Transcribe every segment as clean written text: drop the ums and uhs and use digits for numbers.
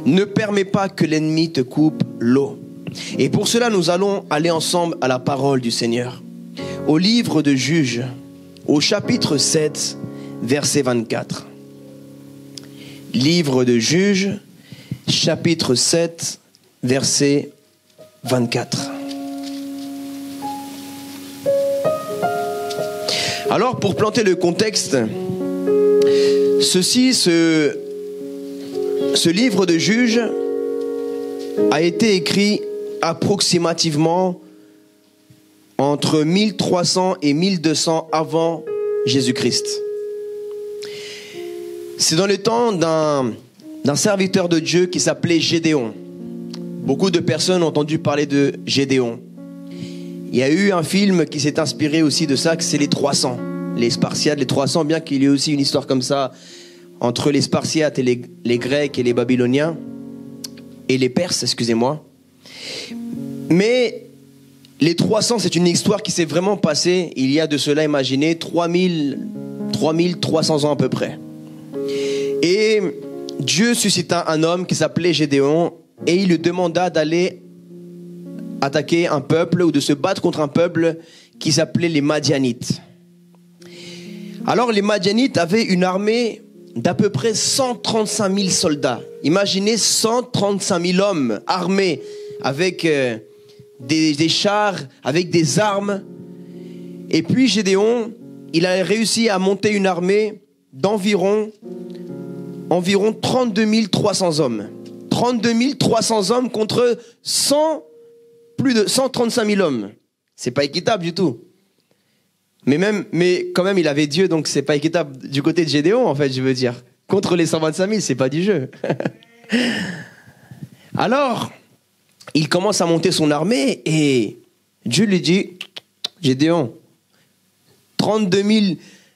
ne permets pas que l'ennemi te coupe l'eau. Et pour cela, nous allons aller ensemble à la parole du Seigneur. Au livre de Juges, au chapitre 7, verset 24. Livre de Juges, chapitre 7, verset 24. Alors, pour planter le contexte, ce livre de Juges a été écrit approximativement entre 1300 et 1200 avant Jésus-Christ. C'est dans le temps d'un serviteur de Dieu qui s'appelait Gédéon. Beaucoup de personnes ont entendu parler de Gédéon. Il y a eu un film qui s'est inspiré aussi de ça, que c'est les 300. Les Spartiates, les 300, bien qu'il y ait aussi une histoire comme ça entre les Spartiates et les Grecs et les Babyloniens, et les Perses, excusez-moi. Mais les 300, c'est une histoire qui s'est vraiment passée il y a de cela, imaginez, 3300 ans à peu près. Et Dieu suscita un homme qui s'appelait Gédéon, et il lui demanda d'aller attaquer un peuple ou de se battre contre un peuple qui s'appelait les Madianites. Alors les Madianites avaient une armée d'à peu près 135 000 soldats. Imaginez 135 000 hommes armés avec des chars, avec des armes. Et puis Gédéon, il a réussi à monter une armée d'environ 32 300 hommes. 32 300 hommes contre plus de 135 000 hommes. C'est pas équitable du tout. Mais quand même, il avait Dieu, donc c'est pas équitable du côté de Gédéon, en fait, je veux dire. Contre les 125 000, c'est pas du jeu. Alors, il commence à monter son armée et Dieu lui dit, Gédéon, 32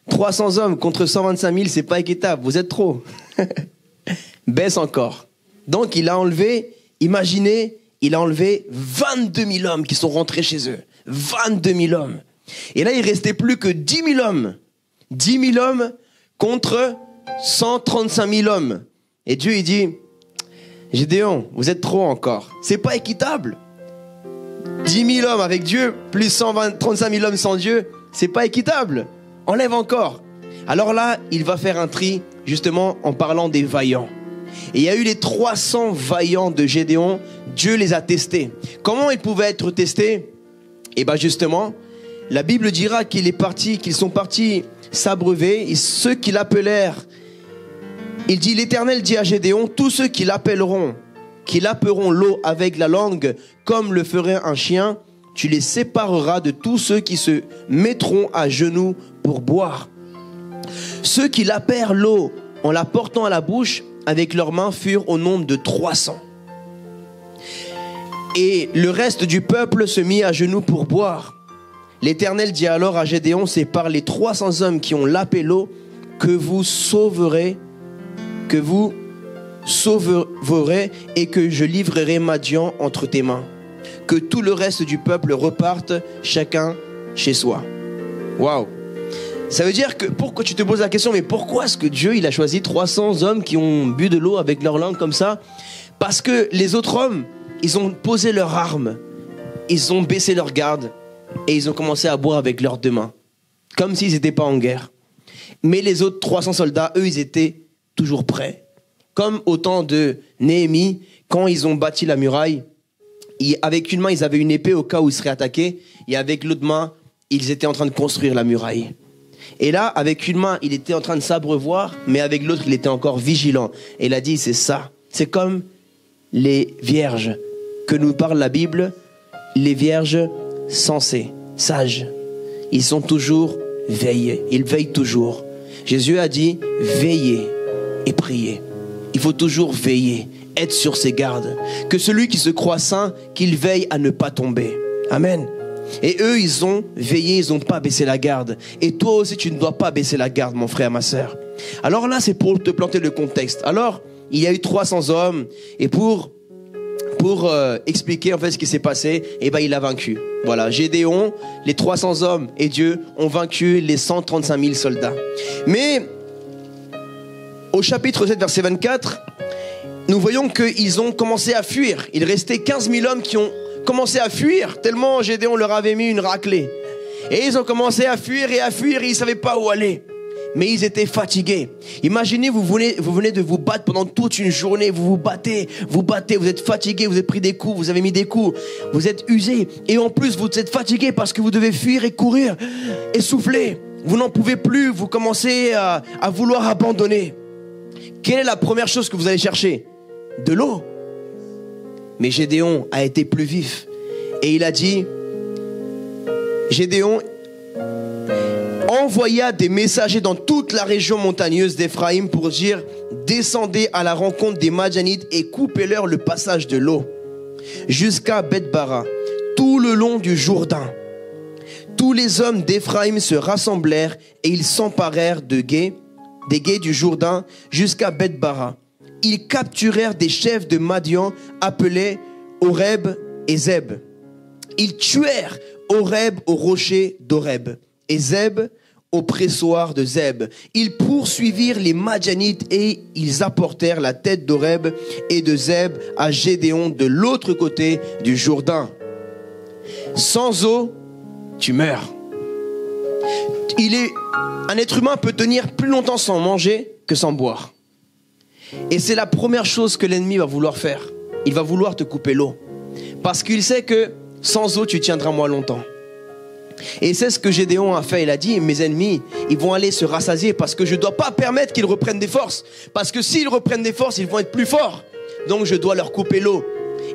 300 hommes contre 125 000, c'est pas équitable, vous êtes trop. Baisse encore. Donc, il a enlevé, imaginez, il a enlevé 22 000 hommes qui sont rentrés chez eux. 22 000 hommes. Et là, il restait plus que 10 000 hommes. 10 000 hommes contre 135 000 hommes. Et Dieu, il dit, Gédéon, vous êtes trop encore. C'est pas équitable. 10 000 hommes avec Dieu, plus 135 000 hommes sans Dieu, c'est pas équitable. Enlève encore. Alors là, il va faire un tri, justement, en parlant des vaillants. Et il y a eu les 300 vaillants de Gédéon. Dieu les a testés. Comment ils pouvaient être testés? Et bien justement, la Bible dira qu'ils sont partis s'abreuver, et ceux qui l'appelèrent, il dit, l'Éternel dit à Gédéon, tous ceux qui l'appelleront l'eau avec la langue, comme le ferait un chien, tu les sépareras de tous ceux qui se mettront à genoux pour boire. Ceux qui l'appellent l'eau en la portant à la bouche, avec leurs mains furent au nombre de 300. Et le reste du peuple se mit à genoux pour boire. L'Éternel dit alors à Gédéon, c'est par les 300 hommes qui ont lapé l'eau que vous sauverez et que je livrerai Madian entre tes mains. Que tout le reste du peuple reparte chacun chez soi. Waouh! Ça veut dire que, pourquoi tu te poses la question, mais pourquoi est-ce que Dieu il a choisi 300 hommes qui ont bu de l'eau avec leur langue comme ça? Parce que les autres hommes, ils ont posé leurs armes, ils ont baissé leur garde et ils ont commencé à boire avec leurs deux mains, comme s'ils n'étaient pas en guerre. Mais les autres 300 soldats, eux, ils étaient toujours prêts. Comme au temps de Néhémie, quand ils ont bâti la muraille, avec une main, ils avaient une épée au cas où ils seraient attaqués, et avec l'autre main, ils étaient en train de construire la muraille. Et là, avec une main, il était en train de s'abreuvoir, mais avec l'autre, il était encore vigilant. Et il a dit, c'est ça. C'est comme les vierges que nous parle la Bible, les vierges sensées, sages. Ils sont toujours veillés. Ils veillent toujours. Jésus a dit, veillez et priez. Il faut toujours veiller, être sur ses gardes. Que celui qui se croit saint, qu'il veille à ne pas tomber. Amen. Et eux, ils ont veillé, ils n'ont pas baissé la garde. Et toi aussi, tu ne dois pas baisser la garde, mon frère, ma sœur. Alors là, c'est pour te planter le contexte. Alors, il y a eu 300 hommes. Et pour expliquer en fait ce qui s'est passé, eh ben, il a vaincu. Voilà, Gédéon, les 300 hommes et Dieu ont vaincu les 135 000 soldats. Mais au chapitre 7, verset 24, nous voyons qu'ils ont commencé à fuir. Il restait 15 000 hommes qui ont commencé à fuir, tellement Gédéon leur avait mis une raclée. Et ils ont commencé à fuir, et ils ne savaient pas où aller. Mais ils étaient fatigués. Imaginez, vous venez de vous battre pendant toute une journée, vous battez, vous êtes fatigués, vous avez pris des coups, vous avez mis des coups, vous êtes usés. Et en plus, vous êtes fatigués parce que vous devez fuir et courir, essoufflés. Vous n'en pouvez plus, vous commencez à vouloir abandonner. Quelle est la première chose que vous allez chercher? De l'eau. Mais Gédéon a été plus vif. Et il a dit, Gédéon envoya des messagers dans toute la région montagneuse d'Éphraïm pour dire, descendez à la rencontre des Madianites et coupez-leur le passage de l'eau jusqu'à Beth-bara, tout le long du Jourdain. Tous les hommes d'Éphraïm se rassemblèrent et ils s'emparèrent des gués du Jourdain jusqu'à Beth-bara. Ils capturèrent des chefs de Madian appelés Oreb et Zeb. Ils tuèrent Oreb au rocher d'Oreb et Zeb au pressoir de Zeb. Ils poursuivirent les Madianites et ils apportèrent la tête d'Oreb et de Zeb à Gédéon de l'autre côté du Jourdain. Sans eau, tu meurs. Un être humain peut tenir plus longtemps sans manger que sans boire. Et c'est la première chose que l'ennemi va vouloir faire. Il va vouloir te couper l'eau. Parce qu'il sait que sans eau, tu tiendras moins longtemps. Et c'est ce que Gédéon a fait. Il a dit, mes ennemis, ils vont aller se rassasier parce que je ne dois pas permettre qu'ils reprennent des forces. Parce que s'ils reprennent des forces, ils vont être plus forts. Donc je dois leur couper l'eau.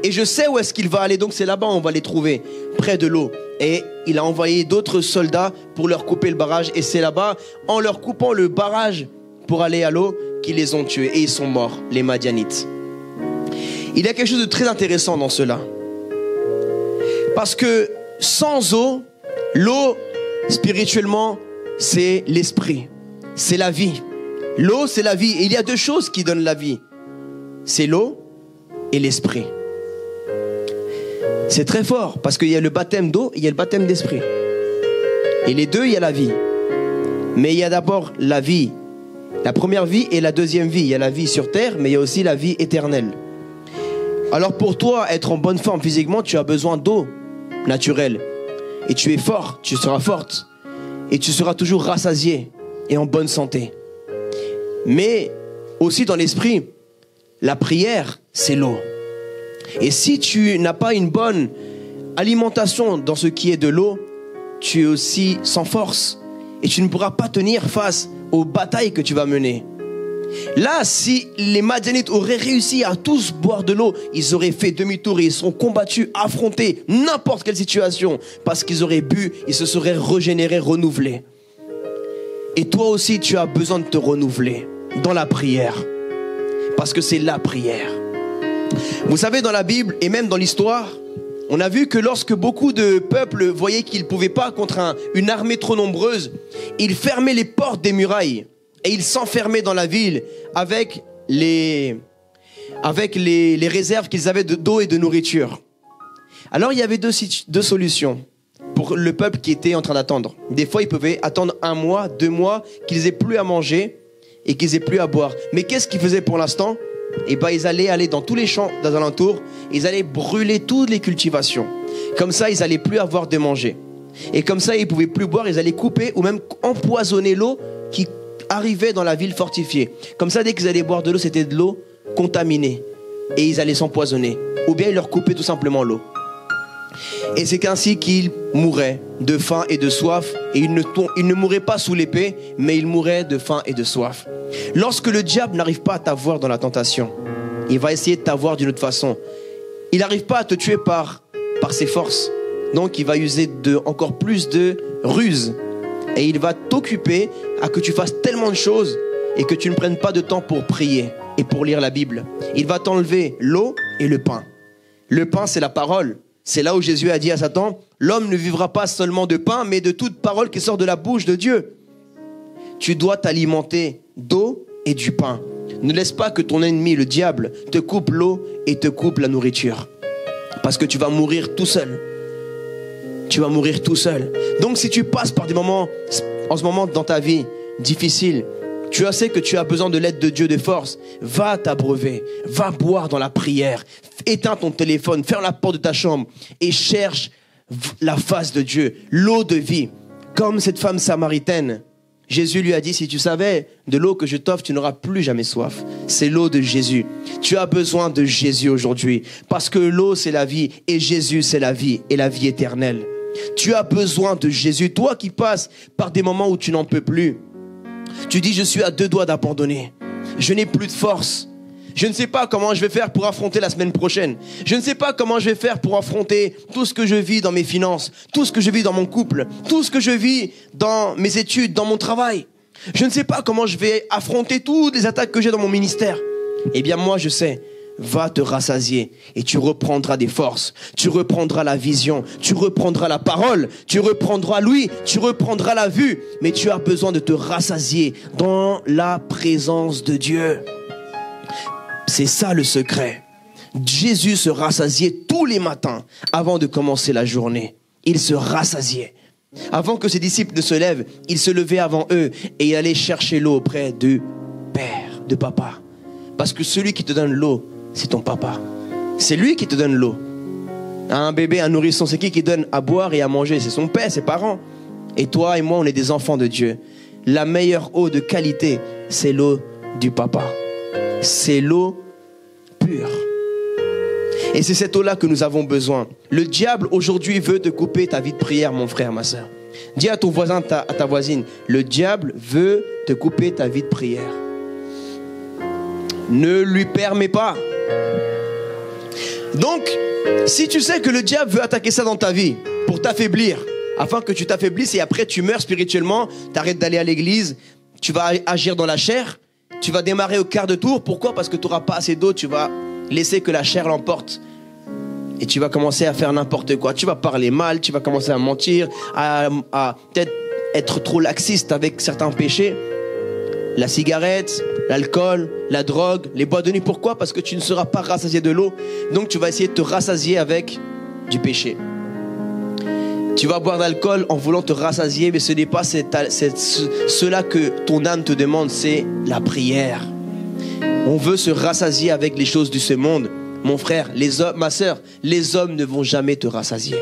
Et je sais où est-ce qu'il va aller. Donc c'est là-bas, on va les trouver, près de l'eau. Et il a envoyé d'autres soldats pour leur couper le barrage. Et c'est là-bas, en leur coupant le barrage pour aller à l'eau, qu'ils les ont tués. Et ils sont morts, les Madianites. Il y a quelque chose de très intéressant dans cela. Parce que sans eau, l'eau, spirituellement, c'est l'esprit. C'est la vie. L'eau, c'est la vie. Et il y a deux choses qui donnent la vie. C'est l'eau et l'esprit. C'est très fort parce qu'il y a le baptême d'eau et il y a le baptême d'esprit. Et les deux, il y a la vie. Mais il y a d'abord la vie. La première vie et la deuxième vie. Il y a la vie sur terre, mais il y a aussi la vie éternelle. Alors pour toi, être en bonne forme physiquement, tu as besoin d'eau naturelle. Et tu es fort, tu seras forte. Et tu seras toujours rassasié et en bonne santé. Mais aussi dans l'esprit, la prière, c'est l'eau. Et si tu n'as pas une bonne alimentation dans ce qui est de l'eau, tu es aussi sans force. Et tu ne pourras pas tenir face aux batailles que tu vas mener. Là, si les Madianites auraient réussi à tous boire de l'eau, ils auraient fait demi-tour et ils seront combattus, affrontés n'importe quelle situation. Parce qu'ils auraient bu, ils se seraient régénérés, renouvelés. Et toi aussi, tu as besoin de te renouveler dans la prière. Parce que c'est la prière. Vous savez, dans la Bible et même dans l'histoire, on a vu que lorsque beaucoup de peuples voyaient qu'ils ne pouvaient pas contre une armée trop nombreuse, ils fermaient les portes des murailles et ils s'enfermaient dans la ville avec les réserves qu'ils avaient d'eau et de nourriture. Alors il y avait deux solutions pour le peuple qui était en train d'attendre. Des fois, ils pouvaient attendre 1 mois, 2 mois, qu'ils aient plus à manger et qu'ils aient plus à boire. Mais qu'est-ce qu'ils faisaient pour l'instant ? Et ils allaient aller dans tous les champs d'alentour, ils allaient brûler toutes les cultivations. Comme ça, ils n'allaient plus avoir de manger. Et comme ça, ils ne pouvaient plus boire, ils allaient couper ou même empoisonner l'eau qui arrivait dans la ville fortifiée. Comme ça, dès qu'ils allaient boire de l'eau, c'était de l'eau contaminée. Et ils allaient s'empoisonner. Ou bien ils leur coupaient tout simplement l'eau. Et c'est qu'ainsi qu'ils mouraient de faim et de soif. Et ils ne mouraient pas sous l'épée, mais ils mouraient de faim et de soif. Lorsque le diable n'arrive pas à t'avoir dans la tentation, il va essayer de t'avoir d'une autre façon. Il n'arrive pas à te tuer par ses forces. Donc il va user encore plus de ruses. Et il va t'occuper à que tu fasses tellement de choses et que tu ne prennes pas de temps pour prier et pour lire la Bible. Il va t'enlever l'eau et le pain. Le pain, c'est la parole. C'est là où Jésus a dit à Satan, l'homme ne vivra pas seulement de pain, mais de toute parole qui sort de la bouche de Dieu. Tu dois t'alimenter d'eau et du pain. Ne laisse pas que ton ennemi, le diable, te coupe l'eau et te coupe la nourriture. Parce que tu vas mourir tout seul. Tu vas mourir tout seul. Donc si tu passes par des moments, en ce moment dans ta vie, difficiles, Tu sais que tu as besoin de l'aide de Dieu de force. Va t'abreuver, va boire dans la prière. Éteins ton téléphone, ferme la porte de ta chambre et cherche la face de Dieu, l'eau de vie. Comme cette femme samaritaine, Jésus lui a dit, si tu savais de l'eau que je t'offre, tu n'auras plus jamais soif. C'est l'eau de Jésus. Tu as besoin de Jésus aujourd'hui parce que l'eau, c'est la vie et Jésus, c'est la vie et la vie éternelle. Tu as besoin de Jésus. Toi qui passes par des moments où tu n'en peux plus, tu dis, je suis à 2 doigts d'abandonner. Je n'ai plus de force. Je ne sais pas comment je vais faire pour affronter la semaine prochaine. Je ne sais pas comment je vais faire pour affronter tout ce que je vis dans mes finances, tout ce que je vis dans mon couple, tout ce que je vis dans mes études, dans mon travail. Je ne sais pas comment je vais affronter toutes les attaques que j'ai dans mon ministère. Eh bien, moi, je sais. Va te rassasier et tu reprendras des forces, tu reprendras la vision, tu reprendras la parole, tu reprendras l'ouïe, tu reprendras la vue, mais tu as besoin de te rassasier dans la présence de Dieu. C'est ça le secret. Jésus se rassasiait tous les matins avant de commencer la journée. Il se rassasiait. Avant que ses disciples ne se lèvent, il se levait avant eux et il allait chercher l'eau auprès du Père, de Papa. Parce que celui qui te donne l'eau, c'est ton papa. C'est lui qui te donne l'eau. Un bébé, un nourrisson, c'est qui donne à boire et à manger? C'est son père, ses parents. Et toi et moi, on est des enfants de Dieu. La meilleure eau de qualité, c'est l'eau du papa. C'est l'eau pure. Et c'est cette eau-là que nous avons besoin. Le diable, aujourd'hui, veut te couper ta vie de prière, mon frère, ma soeur. Dis à ton voisin, à ta voisine, le diable veut te couper ta vie de prière. Ne lui permets pas. Donc, si tu sais que le diable veut attaquer ça dans ta vie pour t'affaiblir, afin que tu t'affaiblisses et après tu meurs spirituellement, tu arrêtes d'aller à l'église, tu vas agir dans la chair, tu vas démarrer au quart de tour. Pourquoi? Parce que tu n'auras pas assez d'eau, tu vas laisser que la chair l'emporte. Et tu vas commencer à faire n'importe quoi. Tu vas parler mal, tu vas commencer à mentir, à peut-être être trop laxiste avec certains péchés. La cigarette, l'alcool, la drogue, les boîtes de nuit. Pourquoi? Parce que tu ne seras pas rassasié de l'eau. Donc tu vas essayer de te rassasier avec du péché. Tu vas boire de l'alcool en voulant te rassasier, mais ce n'est pas cela que ton âme te demande, c'est la prière. On veut se rassasier avec les choses de ce monde. Mon frère, les hommes, ma soeur, les hommes ne vont jamais te rassasier.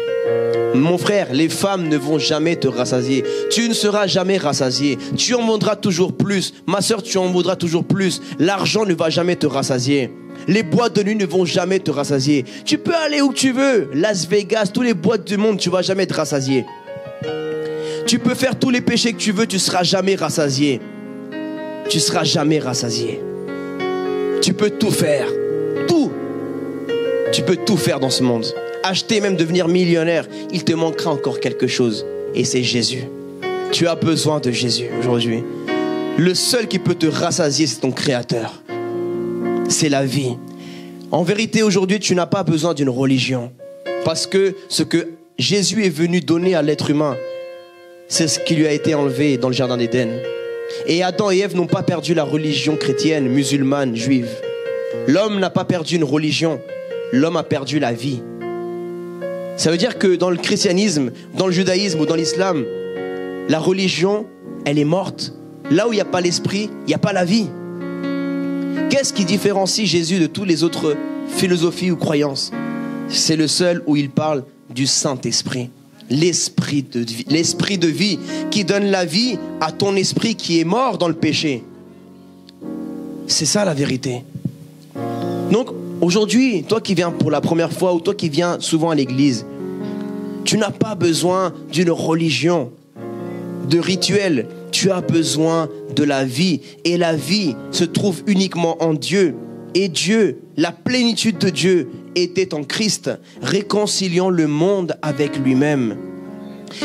Mon frère, les femmes ne vont jamais te rassasier. Tu ne seras jamais rassasié. Tu en voudras toujours plus. Ma soeur, tu en voudras toujours plus. L'argent ne va jamais te rassasier. Les boîtes de nuit ne vont jamais te rassasier. Tu peux aller où tu veux. Las Vegas, tous les boîtes du monde, tu ne vas jamais te rassasier. Tu peux faire tous les péchés que tu veux, tu ne seras jamais rassasié. Tu ne seras jamais rassasié. Tu peux tout faire. Tout. Tu peux tout faire dans ce monde. Acheter, même devenir millionnaire, il te manquera encore quelque chose. Et c'est Jésus. Tu as besoin de Jésus aujourd'hui. Le seul qui peut te rassasier, c'est ton Créateur. C'est la vie. En vérité, aujourd'hui, tu n'as pas besoin d'une religion. Parce que ce que Jésus est venu donner à l'être humain, c'est ce qui lui a été enlevé dans le jardin d'Éden. Et Adam et Ève n'ont pas perdu la religion chrétienne, musulmane, juive. L'homme n'a pas perdu une religion. L'homme a perdu la vie. Ça veut dire que dans le christianisme, dans le judaïsme ou dans l'islam, la religion, elle est morte. Là où il n'y a pas l'esprit, il n'y a pas la vie. Qu'est-ce qui différencie Jésus de toutes les autres philosophies ou croyances? C'est le seul où il parle du Saint-Esprit. L'esprit de vie qui donne la vie à ton esprit qui est mort dans le péché. C'est ça la vérité. Donc, aujourd'hui, toi qui viens pour la première fois ou toi qui viens souvent à l'église, tu n'as pas besoin d'une religion, de rituel. Tu as besoin de la vie. Et la vie se trouve uniquement en Dieu. Et Dieu, la plénitude de Dieu, était en Christ, réconciliant le monde avec lui-même.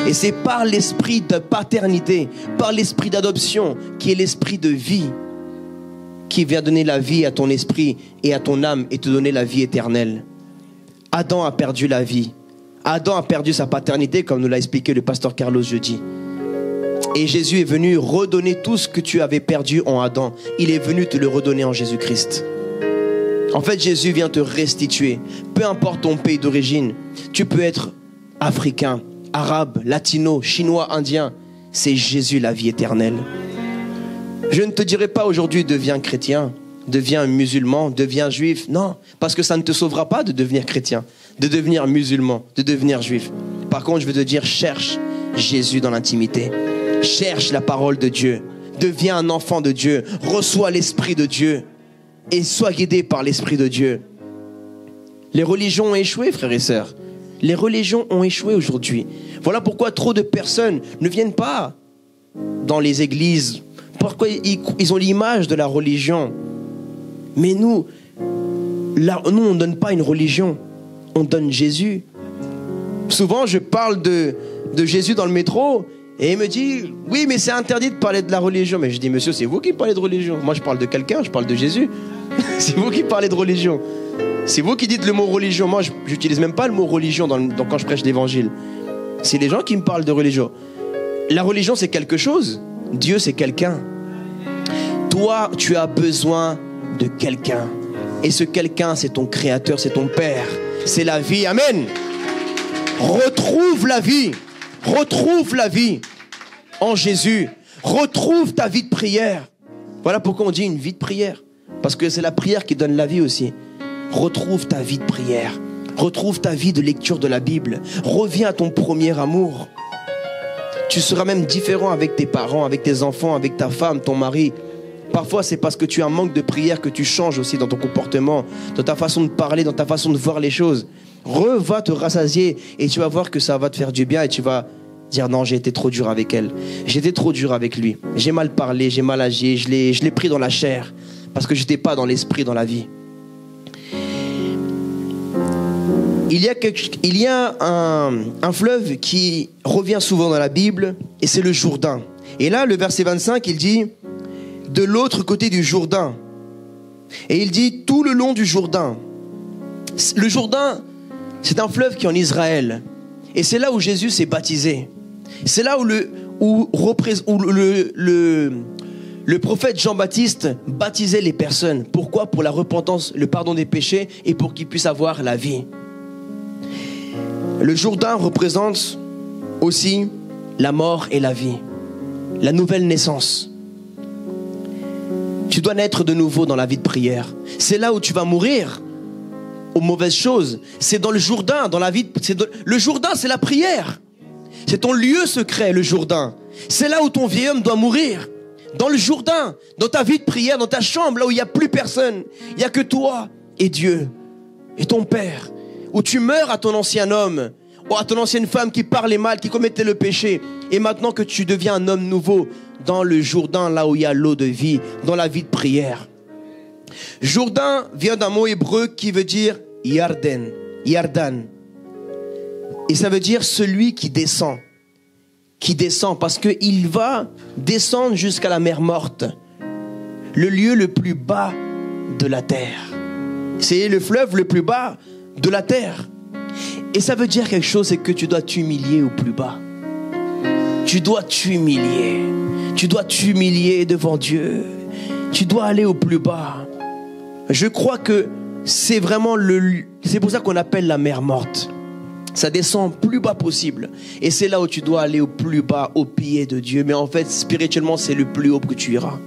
Et c'est par l'esprit de paternité, par l'esprit d'adoption, qui est l'esprit de vie, qui vient donner la vie à ton esprit et à ton âme et te donner la vie éternelle. Adam a perdu la vie. Adam a perdu sa paternité, comme nous l'a expliqué le pasteur Carlos jeudi. Et Jésus est venu redonner tout ce que tu avais perdu en Adam. Il est venu te le redonner en Jésus-Christ. En fait, Jésus vient te restituer. Peu importe ton pays d'origine, tu peux être africain, arabe, latino, chinois, indien. C'est Jésus la vie éternelle. Je ne te dirai pas aujourd'hui deviens chrétien, deviens musulman, deviens juif. Non, parce que ça ne te sauvera pas de devenir chrétien, de devenir musulman, de devenir juif. Par contre, je veux te dire, cherche Jésus dans l'intimité. Cherche la parole de Dieu. Deviens un enfant de Dieu. Reçois l'Esprit de Dieu. Et sois guidé par l'Esprit de Dieu. Les religions ont échoué, frères et sœurs. Les religions ont échoué aujourd'hui. Voilà pourquoi trop de personnes ne viennent pas dans les églises. Pourquoi ils ont l'image de la religion. Mais nous, on ne donne pas une religion. On donne Jésus. Souvent, je parle de Jésus dans le métro et il me dit, oui, mais c'est interdit de parler de la religion. Mais je dis, monsieur, c'est vous qui parlez de religion. Moi, je parle de quelqu'un, je parle de Jésus. C'est vous qui parlez de religion. C'est vous qui dites le mot religion. Moi, je n'utilise même pas le mot religion quand je prêche l'évangile. C'est les gens qui me parlent de religion. La religion, c'est quelque chose. Dieu, c'est quelqu'un. Toi, tu as besoin de quelqu'un. Et ce quelqu'un, c'est ton créateur, c'est ton Père. C'est la vie. Amen. Retrouve la vie. Retrouve la vie en Jésus. Retrouve ta vie de prière. Voilà pourquoi on dit une vie de prière. Parce que c'est la prière qui donne la vie aussi. Retrouve ta vie de prière. Retrouve ta vie de lecture de la Bible. Reviens à ton premier amour. Tu seras même différent avec tes parents, avec tes enfants, avec ta femme, ton mari. Parfois, c'est parce que tu as un manque de prière que tu changes aussi dans ton comportement, dans ta façon de parler, dans ta façon de voir les choses. Va te rassasier et tu vas voir que ça va te faire du bien et tu vas dire non, j'ai été trop dur avec elle. J'ai été trop dur avec lui. J'ai mal parlé, j'ai mal agi, je l'ai pris dans la chair parce que je n'étais pas dans l'esprit, dans la vie. Il y a un fleuve qui revient souvent dans la Bible et c'est le Jourdain. Et là, le verset 25, il dit de l'autre côté du Jourdain. Et il dit tout le long du Jourdain. Le Jourdain, c'est un fleuve qui est en Israël. Et c'est là où Jésus s'est baptisé. C'est là où le prophète Jean-Baptiste baptisait les personnes. Pourquoi? Pour la repentance, le pardon des péchés et pour qu'ils puissent avoir la vie. Le Jourdain représente aussi la mort et la vie, la nouvelle naissance. Tu dois naître de nouveau dans la vie de prière. C'est là où tu vas mourir aux mauvaises choses. C'est dans le Jourdain, dans la vie. Le Jourdain, c'est la prière. C'est ton lieu secret, le Jourdain. C'est là où ton vieil homme doit mourir. Dans le Jourdain, dans ta vie de prière, dans ta chambre, là où il n'y a plus personne. Il n'y a que toi et Dieu et ton Père. Où tu meurs à ton ancien homme, ou à ton ancienne femme qui parlait mal, qui commettait le péché. Et maintenant que tu deviens un homme nouveau, dans le Jourdain, là où il y a l'eau de vie, dans la vie de prière. Jourdain vient d'un mot hébreu qui veut dire Yarden, Yardan. Et ça veut dire celui qui descend. Qui descend parce qu'il va descendre jusqu'à la mer morte. Le lieu le plus bas de la terre. C'est le fleuve le plus bas de la terre. Et ça veut dire quelque chose, c'est que tu dois t'humilier au plus bas. Tu dois t'humilier. Tu dois t'humilier devant Dieu. Tu dois aller au plus bas. Je crois que c'est vraiment c'est pour ça qu'on appelle la mer morte. Ça descend plus bas possible. Et c'est là où tu dois aller au plus bas, au pied de Dieu. Mais en fait, spirituellement, c'est le plus haut que tu iras.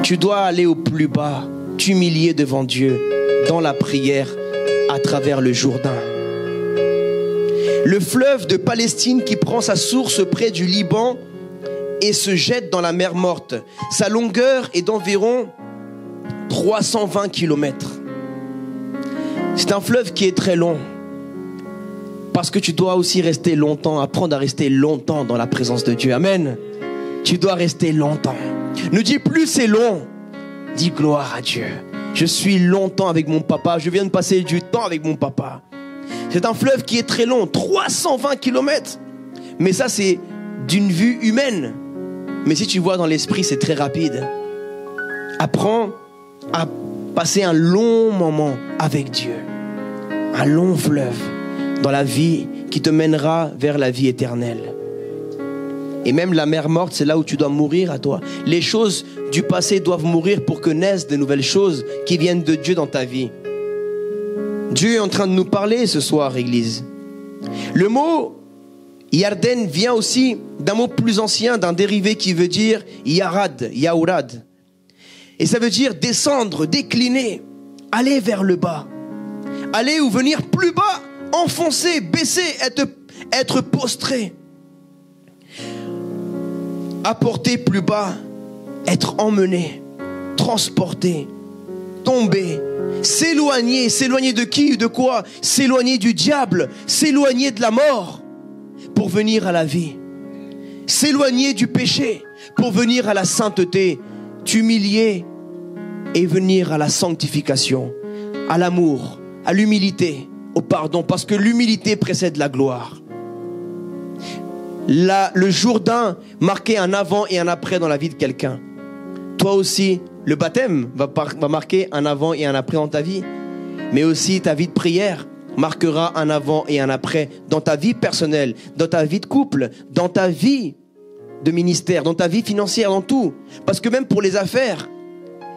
Tu dois aller au plus bas, t'humilier devant Dieu, dans la prière, à travers le Jourdain. Le fleuve de Palestine qui prend sa source près du Liban et se jette dans la mer morte. Sa longueur est d'environ 320 km. C'est un fleuve qui est très long. Parce que tu dois aussi rester longtemps, apprendre à rester longtemps dans la présence de Dieu. Amen. Tu dois rester longtemps. Ne dis plus c'est long. Dis gloire à Dieu. Je suis longtemps avec mon papa. Je viens de passer du temps avec mon papa. C'est un fleuve qui est très long, 320 km. Mais ça, c'est d'une vue humaine. Mais si tu vois dans l'esprit, c'est très rapide. Apprends à passer un long moment avec Dieu. Un long fleuve dans la vie qui te mènera vers la vie éternelle. Et même la mer morte, c'est là où tu dois mourir à toi. Les choses du passé doivent mourir pour que naissent de nouvelles choses qui viennent de Dieu dans ta vie. Dieu est en train de nous parler ce soir, Église. Le mot Yarden vient aussi d'un mot plus ancien, d'un dérivé qui veut dire yarad, yaourad. Et ça veut dire descendre, décliner, aller vers le bas. Aller ou venir plus bas, enfoncer, baisser, être prostré. Apporter plus bas, être emmené, transporté, tomber, s'éloigner. S'éloigner de qui ou de quoi? S'éloigner du diable, s'éloigner de la mort pour venir à la vie. S'éloigner du péché pour venir à la sainteté. T'humilier et venir à la sanctification, à l'amour, à l'humilité, au pardon, parce que l'humilité précède la gloire. Le Jourdain marquait un avant et un après dans la vie de quelqu'un. Toi aussi, le baptême va marquer un avant et un après dans ta vie, mais aussi ta vie de prière marquera un avant et un après dans ta vie personnelle, dans ta vie de couple, dans ta vie de ministère, dans ta vie financière, dans tout. Parce que même pour les affaires,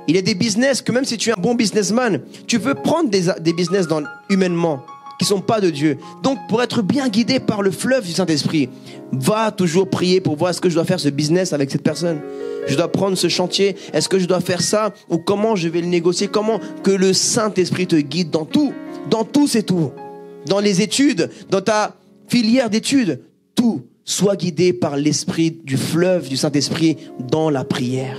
il y a des business que même si tu es un bon businessman, tu veux prendre des business humainement qui ne sont pas de Dieu. Donc pour être bien guidé par le fleuve du Saint-Esprit, va toujours prier pour voir est-ce que je dois faire ce business avec cette personne. Je dois prendre ce chantier, est-ce que je dois faire ça ou comment je vais le négocier, comment que le Saint-Esprit te guide dans tout. Dans tout, c'est tout. Dans les études, dans ta filière d'études, tout. Sois guidé par l'esprit du fleuve du Saint-Esprit dans la prière.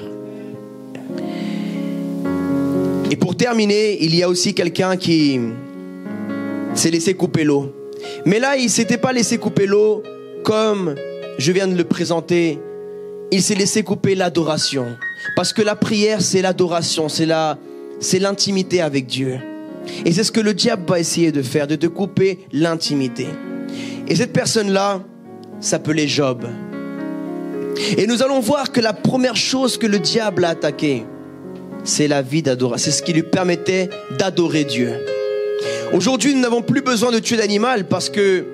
Et pour terminer, il y a aussi quelqu'un qui s'est laissé couper l'eau. Mais là, il ne s'était pas laissé couper l'eau comme je viens de le présenter. Il s'est laissé couper l'adoration. Parce que la prière, c'est l'adoration, c'est l'intimité avec Dieu. Et c'est ce que le diable va essayer de faire, de te couper l'intimité. Et cette personne-là s'appelait Job. Et nous allons voir que la première chose que le diable a attaquée, c'est la vie d'adoration. C'est ce qui lui permettait d'adorer Dieu. Aujourd'hui, nous n'avons plus besoin de tuer d'animal parce que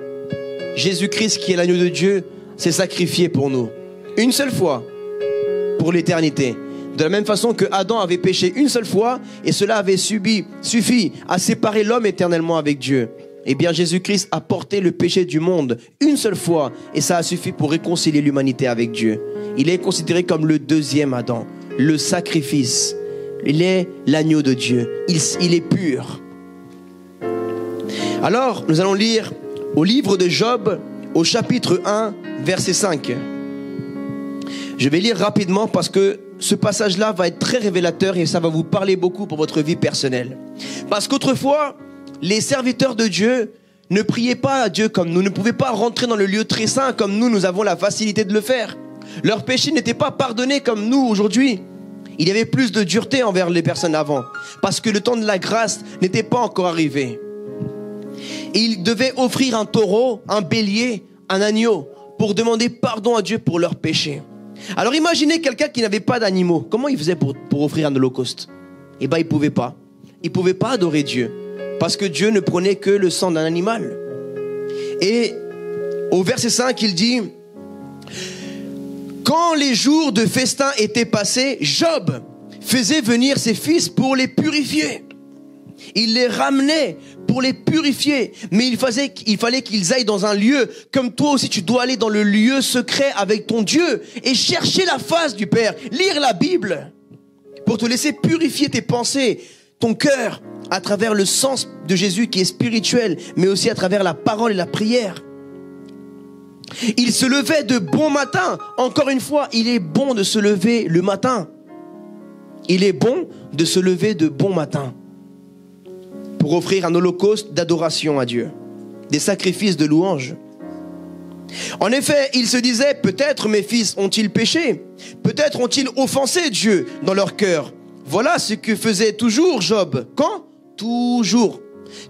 Jésus-Christ, qui est l'agneau de Dieu, s'est sacrifié pour nous. Une seule fois, pour l'éternité. De la même façon que Adam avait péché une seule fois et cela avait suffi à séparer l'homme éternellement avec Dieu. Eh bien, Jésus-Christ a porté le péché du monde une seule fois et ça a suffi pour réconcilier l'humanité avec Dieu. Il est considéré comme le deuxième Adam, le sacrifice. Il est l'agneau de Dieu. Il est pur. Alors, nous allons lire au livre de Job, au chapitre 1, verset 5. Je vais lire rapidement parce que ce passage-là va être très révélateur et ça va vous parler beaucoup pour votre vie personnelle. Parce qu'autrefois, les serviteurs de Dieu ne priaient pas à Dieu comme nous, ne pouvaient pas rentrer dans le lieu très saint comme nous avons la facilité de le faire. Leurs péchés n'étaient pas pardonnés comme nous aujourd'hui. Il y avait plus de dureté envers les personnes avant, parce que le temps de la grâce n'était pas encore arrivé. Ils devaient offrir un taureau, un bélier, un agneau, pour demander pardon à Dieu pour leurs péchés. Alors imaginez quelqu'un qui n'avait pas d'animaux. Comment il faisait pour offrir un holocauste? Eh bien, il ne pouvait pas. Il ne pouvait pas adorer Dieu. Parce que Dieu ne prenait que le sang d'un animal. Et au verset 5, il dit: quand les jours de festin étaient passés, Job faisait venir ses fils pour les purifier. Il les ramenait pour les purifier. Mais il fallait qu'ils aillent dans un lieu. Comme toi aussi, tu dois aller dans le lieu secret avec ton Dieu et chercher la face du Père. Lire la Bible pour te laisser purifier tes pensées, ton cœur, à travers le sens de Jésus qui est spirituel, mais aussi à travers la parole et la prière. Il se levait de bon matin. Encore une fois, il est bon de se lever le matin. Il est bon de se lever de bon matin pour offrir un holocauste d'adoration à Dieu, des sacrifices de louange. En effet, il se disait: peut-être mes fils ont-ils péché, peut-être ont-ils offensé Dieu dans leur cœur. Voilà ce que faisait toujours Job. Quand? Toujours.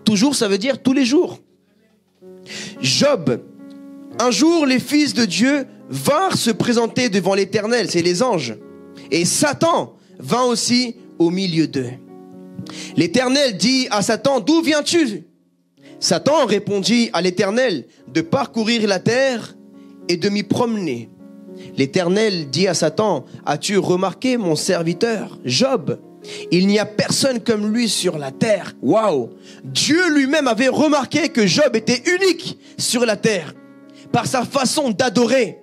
Toujours, ça veut dire tous les jours. Job, un jour, les fils de Dieu vinrent se présenter devant l'Éternel, c'est les anges. Et Satan vint aussi au milieu d'eux. L'Éternel dit à Satan: d'où viens-tu? Satan répondit à l'Éternel: de parcourir la terre et de m'y promener. L'Éternel dit à Satan: as-tu remarqué mon serviteur Job? Il n'y a personne comme lui sur la terre. Waouh! Dieu lui-même avait remarqué que Job était unique sur la terre. par sa façon d'adorer.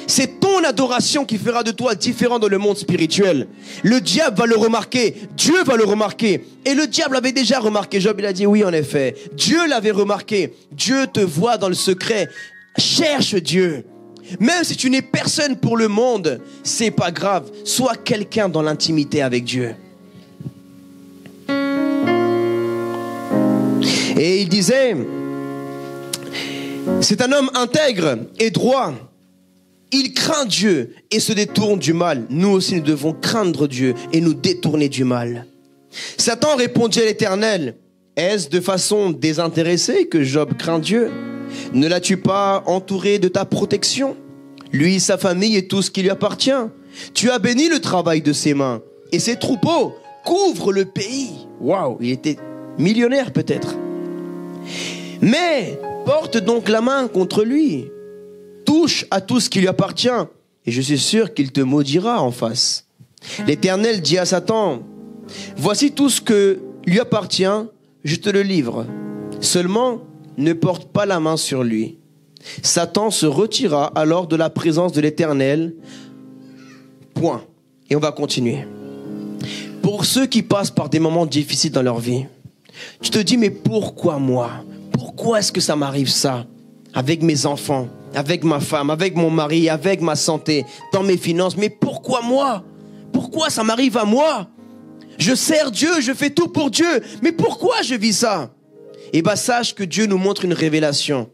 C'est ton adoration qui fera de toi différent dans le monde spirituel. Le diable va le remarquer, Dieu va le remarquer. Et le diable avait déjà remarqué. Job, il a dit oui, en effet. Dieu l'avait remarqué. Dieu te voit dans le secret. Cherche Dieu. Même si tu n'es personne pour le monde, c'est pas grave. Sois quelqu'un dans l'intimité avec Dieu. Et il disait, c'est un homme intègre et droit. Il craint Dieu et se détourne du mal. Nous aussi, nous devons craindre Dieu et nous détourner du mal. Satan répondit à l'Éternel, est-ce de façon désintéressée que Job craint Dieu? Ne l'as-tu pas entouré de ta protection? Lui, sa famille et tout ce qui lui appartient. Tu as béni le travail de ses mains et ses troupeaux couvrent le pays. Waouh, il était millionnaire peut-être. Mais porte donc la main contre lui. Touche à tout ce qui lui appartient et je suis sûr qu'il te maudira en face. L'Éternel dit à Satan, voici tout ce que lui appartient, je te le livre. Seulement, ne porte pas la main sur lui. Satan se retira alors de la présence de l'Éternel. Point. Et on va continuer. Pour ceux qui passent par des moments difficiles dans leur vie, tu te dis, mais pourquoi moi? Pourquoi est-ce que ça m'arrive ça? Avec mes enfants, avec ma femme, avec mon mari, avec ma santé, dans mes finances. Mais pourquoi moi? Pourquoi ça m'arrive à moi? Je sers Dieu, je fais tout pour Dieu. Mais pourquoi je vis ça? Eh bien, sache que Dieu nous montre une révélation.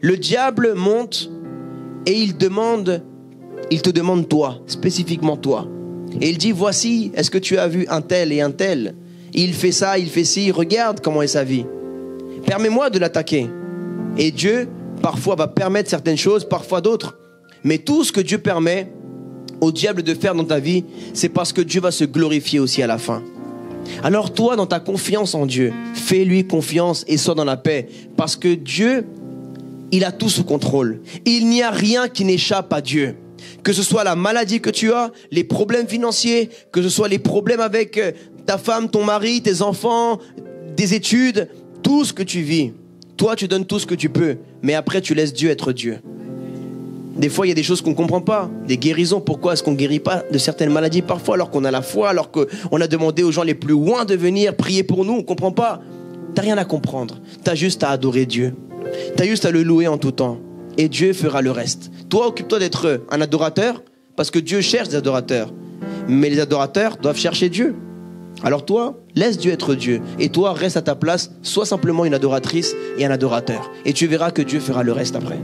Le diable monte et il te demande toi, spécifiquement toi. Et il dit, voici, est-ce que tu as vu un tel et un tel? Il fait ça, il fait ci, regarde comment est sa vie. Permets-moi de l'attaquer. Et Dieu, parfois, va permettre certaines choses, parfois d'autres. Mais tout ce que Dieu permet au diable de faire dans ta vie, c'est parce que Dieu va se glorifier aussi à la fin. Alors toi, dans ta confiance en Dieu, fais-lui confiance et sois dans la paix. Parce que Dieu, il a tout sous contrôle. Il n'y a rien qui n'échappe à Dieu. Que ce soit la maladie que tu as, les problèmes financiers, que ce soit les problèmes avec ta femme, ton mari, tes enfants, des études, tout ce que tu vis. Toi, tu donnes tout ce que tu peux, mais après, tu laisses Dieu être Dieu. Des fois, il y a des choses qu'on ne comprend pas, des guérisons. Pourquoi est-ce qu'on ne guérit pas de certaines maladies parfois, alors qu'on a la foi, alors qu'on a demandé aux gens les plus loin de venir prier pour nous, on ne comprend pas. Tu n'as rien à comprendre. Tu as juste à adorer Dieu. Tu as juste à le louer en tout temps. Et Dieu fera le reste. Toi, occupe-toi d'être un adorateur, parce que Dieu cherche des adorateurs. Mais les adorateurs doivent chercher Dieu. Alors toi, laisse Dieu être Dieu. Et toi, reste à ta place, sois simplement une adoratrice et un adorateur. Et tu verras que Dieu fera le reste après.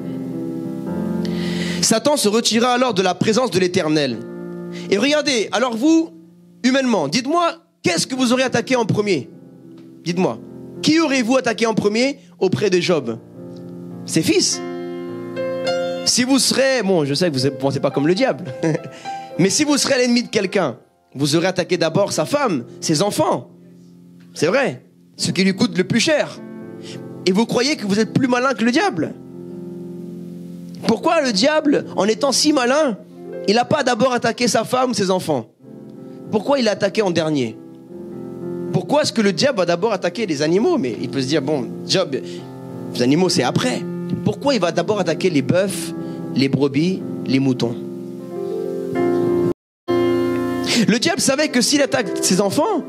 Satan se retira alors de la présence de l'Éternel. Et regardez, alors vous, humainement, dites-moi, qu'est-ce que vous aurez attaqué en premier? Dites-moi, qui aurez-vous attaqué en premier auprès de Job? Ses fils. Si vous serez, bon, je sais que vous ne pensez pas comme le diable, mais si vous serez l'ennemi de quelqu'un, vous aurez attaqué d'abord sa femme, ses enfants. C'est vrai, ce qui lui coûte le plus cher. Et vous croyez que vous êtes plus malin que le diable? Pourquoi le diable, en étant si malin, il n'a pas d'abord attaqué sa femme ou ses enfants? Pourquoi il l'a attaqué en dernier? Pourquoi est-ce que le diable va d'abord attaquer les animaux? Mais il peut se dire, bon, Job, les animaux c'est après. Pourquoi il va d'abord attaquer les bœufs, les brebis, les moutons? Le diable savait que s'il attaque ses enfants,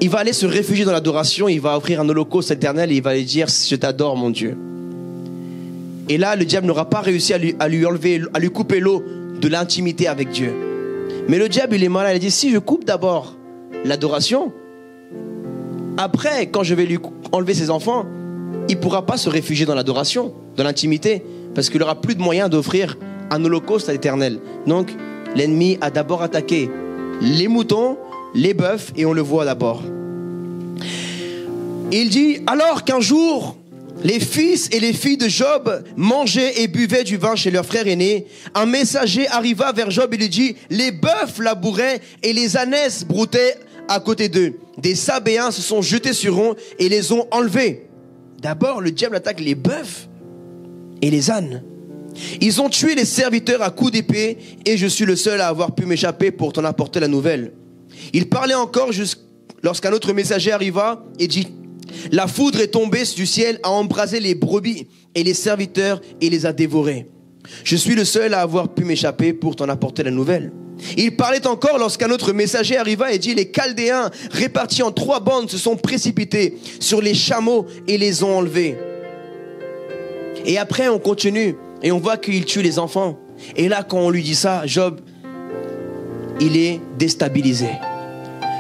il va aller se réfugier dans l'adoration, il va offrir un holocauste éternel et il va lui dire, je t'adore mon Dieu. Et là, le diable n'aura pas réussi à lui couper l'eau de l'intimité avec Dieu. Mais le diable, il est malin, il dit, si je coupe d'abord l'adoration, après, quand je vais lui enlever ses enfants, il ne pourra pas se réfugier dans l'adoration, dans l'intimité, parce qu'il n'aura plus de moyens d'offrir un holocauste à l'Éternel. Donc, l'ennemi a d'abord attaqué les moutons, les bœufs, et on le voit d'abord. Il dit, alors qu'un jour, les fils et les filles de Job mangeaient et buvaient du vin chez leur frère aîné, un messager arriva vers Job et lui dit, les bœufs labouraient et les ânesses broutaient à côté d'eux. Des Sabéens se sont jetés sur eux et les ont enlevés. D'abord, le diable attaque les bœufs et les ânes. Ils ont tué les serviteurs à coups d'épée et je suis le seul à avoir pu m'échapper pour t'en apporter la nouvelle. Il parlait encore lorsqu'un autre messager arriva et dit, La foudre est tombée du ciel, a embrasé les brebis et les serviteurs et les a dévorés. Je suis le seul à avoir pu m'échapper pour t'en apporter la nouvelle. » Il parlait encore lorsqu'un autre messager arriva et dit: « Les Chaldéens, répartis en 3 bandes, se sont précipités sur les chameaux et les ont enlevés. » Et après, on continue et on voit qu'il tue les enfants. Et là, quand on lui dit ça, Job, il est déstabilisé.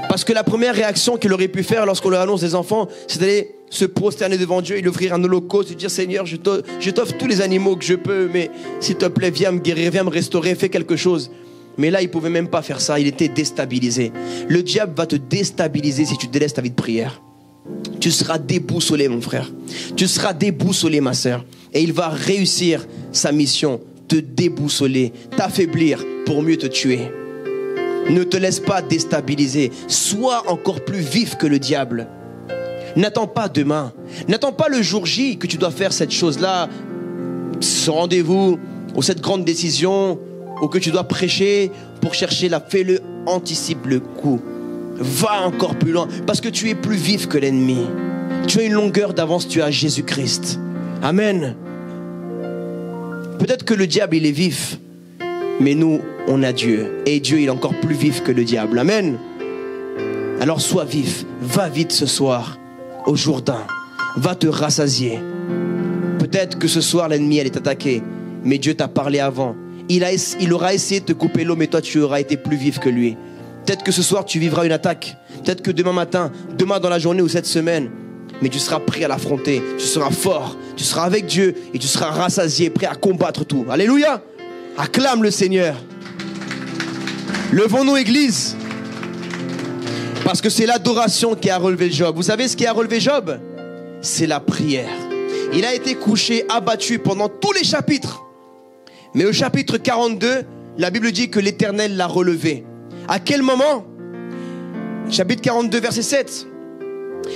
Parce que la première réaction qu'il aurait pu faire lorsqu'on lui annonce des enfants, c'est d'aller se prosterner devant Dieu, il offrir un holocauste, et dire: Seigneur, je t'offre tous les animaux que je peux, mais s'il te plaît, viens me guérir, viens me restaurer, fais quelque chose. Mais là, il ne pouvait même pas faire ça, il était déstabilisé. Le diable va te déstabiliser si tu délaisses ta vie de prière. Tu seras déboussolé, mon frère. Tu seras déboussolé, ma sœur. Et il va réussir sa mission, te déboussoler, t'affaiblir pour mieux te tuer. Ne te laisse pas déstabiliser. Sois encore plus vif que le diable. N'attends pas demain. N'attends pas le jour J que tu dois faire cette chose-là, ce rendez-vous ou cette grande décision, ou que tu dois prêcher pour chercher la... Fais-le, anticipe le coup. Va encore plus loin, parce que tu es plus vif que l'ennemi. Tu as une longueur d'avance, tu as Jésus-Christ. Amen. Peut-être que le diable, il est vif, mais nous, on a Dieu. Et Dieu, il est encore plus vif que le diable. Amen. Alors sois vif, va vite ce soir au Jourdain. Va te rassasier. Peut-être que ce soir, l'ennemi, elle est attaquée, mais Dieu t'a parlé avant. Il aura essayé de te couper l'eau, mais toi, tu auras été plus vif que lui. Peut-être que ce soir, tu vivras une attaque. Peut-être que demain matin, demain dans la journée ou cette semaine, mais tu seras prêt à l'affronter. Tu seras fort. Tu seras avec Dieu et tu seras rassasié, prêt à combattre tout. Alléluia. Acclame le Seigneur. Levons-nous, Église. Parce que c'est l'adoration qui a relevé Job. Vous savez ce qui a relevé Job? C'est la prière. Il a été couché, abattu pendant tous les chapitres. Mais au chapitre 42, la Bible dit que l'Éternel l'a relevé. À quel moment? Chapitre 42, verset 7.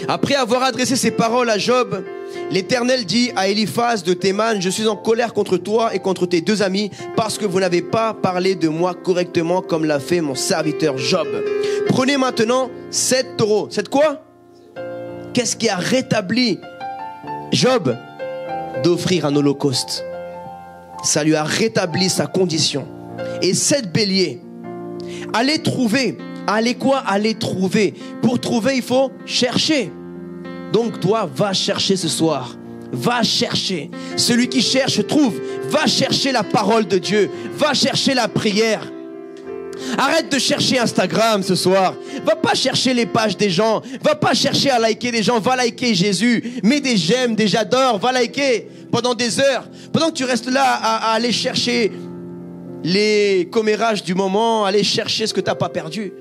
Après avoir adressé ces paroles à Job, l'Éternel dit à Eliphaz de Théman: je suis en colère contre toi et contre tes 2 amis, parce que vous n'avez pas parlé de moi correctement comme l'a fait mon serviteur Job. Prenez maintenant 7 taureaux. 7 quoi? Qu'est-ce qui a rétabli Job? D'offrir un holocauste. Ça lui a rétabli sa condition. Et 7 béliers. Allez trouver. Allez quoi? Allez trouver. Pour trouver, il faut chercher. Donc toi, va chercher ce soir. Va chercher. Celui qui cherche trouve. Va chercher la parole de Dieu. Va chercher la prière. Arrête de chercher Instagram ce soir. Va pas chercher les pages des gens. Va pas chercher à liker des gens. Va liker Jésus. Mets des j'aime, des j'adore. Va liker pendant des heures. Pendant que tu restes là à aller chercher les commérages du moment, aller chercher ce que tu n'as pas perdu.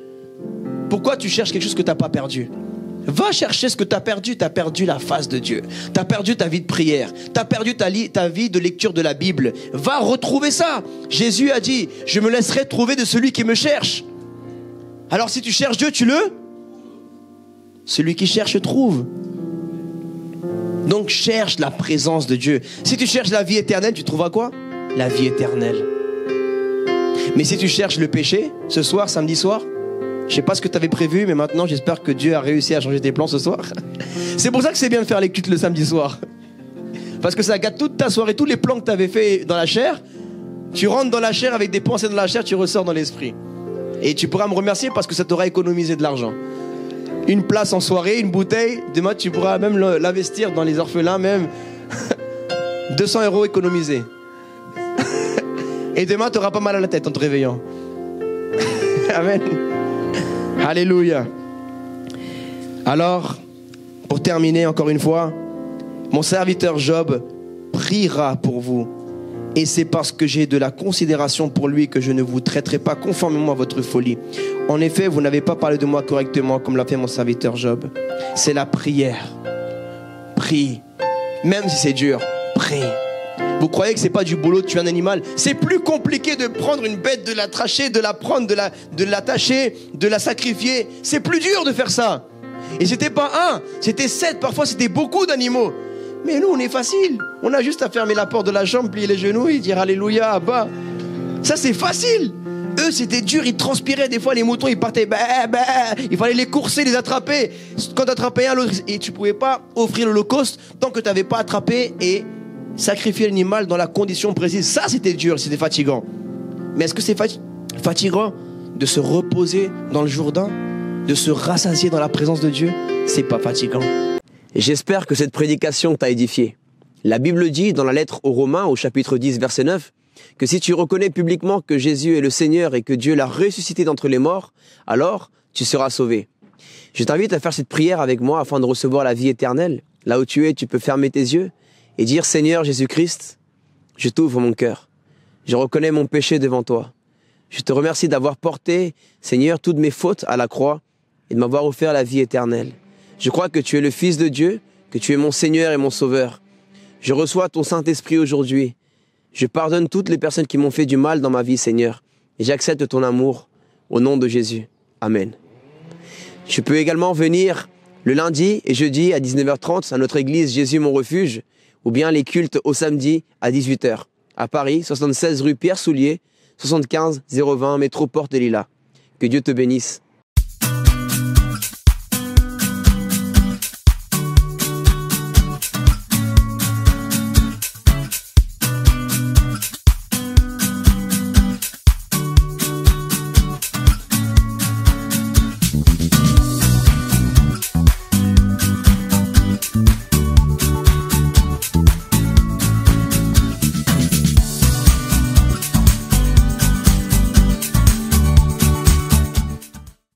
Pourquoi tu cherches quelque chose que tu n'as pas perdu? Va chercher ce que tu as perdu. Tu as perdu la face de Dieu. Tu as perdu ta vie de prière. Tu as perdu ta vie de lecture de la Bible. Va retrouver ça. Jésus a dit: je me laisserai trouver de celui qui me cherche. Alors si tu cherches Dieu, celui qui cherche trouve. Donc cherche la présence de Dieu. Si tu cherches la vie éternelle, tu trouveras quoi? La vie éternelle. Mais si tu cherches le péché, ce soir, samedi soir, je ne sais pas ce que tu avais prévu, mais maintenant j'espère que Dieu a réussi à changer tes plans ce soir. C'est pour ça que c'est bien de faire les cultes le samedi soir. Parce que ça gâte toute ta soirée, tous les plans que tu avais fait dans la chair. Tu rentres dans la chair avec des pensées dans la chair, tu ressors dans l'esprit. Et tu pourras me remercier parce que ça t'aura économisé de l'argent. Une place en soirée, une bouteille, demain tu pourras même l'investir dans les orphelins, même 200 € économisés. Et demain tu n'auras pas mal à la tête en te réveillant. Amen. Alléluia. Alors, pour terminer encore une fois, mon serviteur Job priera pour vous. Et c'est parce que j'ai de la considération pour lui que je ne vous traiterai pas conformément à votre folie. En effet, vous n'avez pas parlé de moi correctement comme l'a fait mon serviteur Job. C'est la prière. Prie. Même si c'est dur, prie. Vous croyez que c'est pas du boulot de tuer un animal? C'est plus compliqué de prendre une bête, de la tracher, de la prendre, de l'attacher, de la sacrifier. C'est plus dur de faire ça. Et c'était pas 1, c'était 7. Parfois c'était beaucoup d'animaux. Mais nous on est facile. On a juste à fermer la porte de la chambre, plier les genoux et dire alléluia, Abba. Ça c'est facile. Eux eux, c'était dur, ils transpiraient. Des fois, les moutons, ils partaient. Il fallait les courser, les attraper. Quand tu attrapais un, l'autre. Et tu ne pouvais pas offrir l'holocauste tant que tu n'avais pas attrapé et sacrifié l'animal dans la condition précise. Ça, c'était dur, c'était fatigant. Mais est-ce que c'est fatigant de se reposer dans le Jourdain, de se rassasier dans la présence de Dieu? C'est pas fatigant. Et j'espère que cette prédication t'a édifié. La Bible dit dans la lettre aux Romains, au chapitre 10, verset 9, que si tu reconnais publiquement que Jésus est le Seigneur et que Dieu l'a ressuscité d'entre les morts, alors tu seras sauvé. Je t'invite à faire cette prière avec moi afin de recevoir la vie éternelle. Là où tu es, tu peux fermer tes yeux et dire « Seigneur Jésus-Christ, je t'ouvre mon cœur. Je reconnais mon péché devant toi. Je te remercie d'avoir porté, Seigneur, toutes mes fautes à la croix et de m'avoir offert la vie éternelle. Je crois que tu es le Fils de Dieu, que tu es mon Seigneur et mon Sauveur. Je reçois ton Saint-Esprit aujourd'hui. Je pardonne toutes les personnes qui m'ont fait du mal dans ma vie, Seigneur. Et j'accepte ton amour au nom de Jésus. Amen. Je peux également venir le lundi et jeudi à 19h30 à notre église Jésus mon refuge, ou bien les cultes au samedi à 18h. À Paris, 76 rue Pierre Soulier, 75 020 métro Porte des Lilas. Que Dieu te bénisse.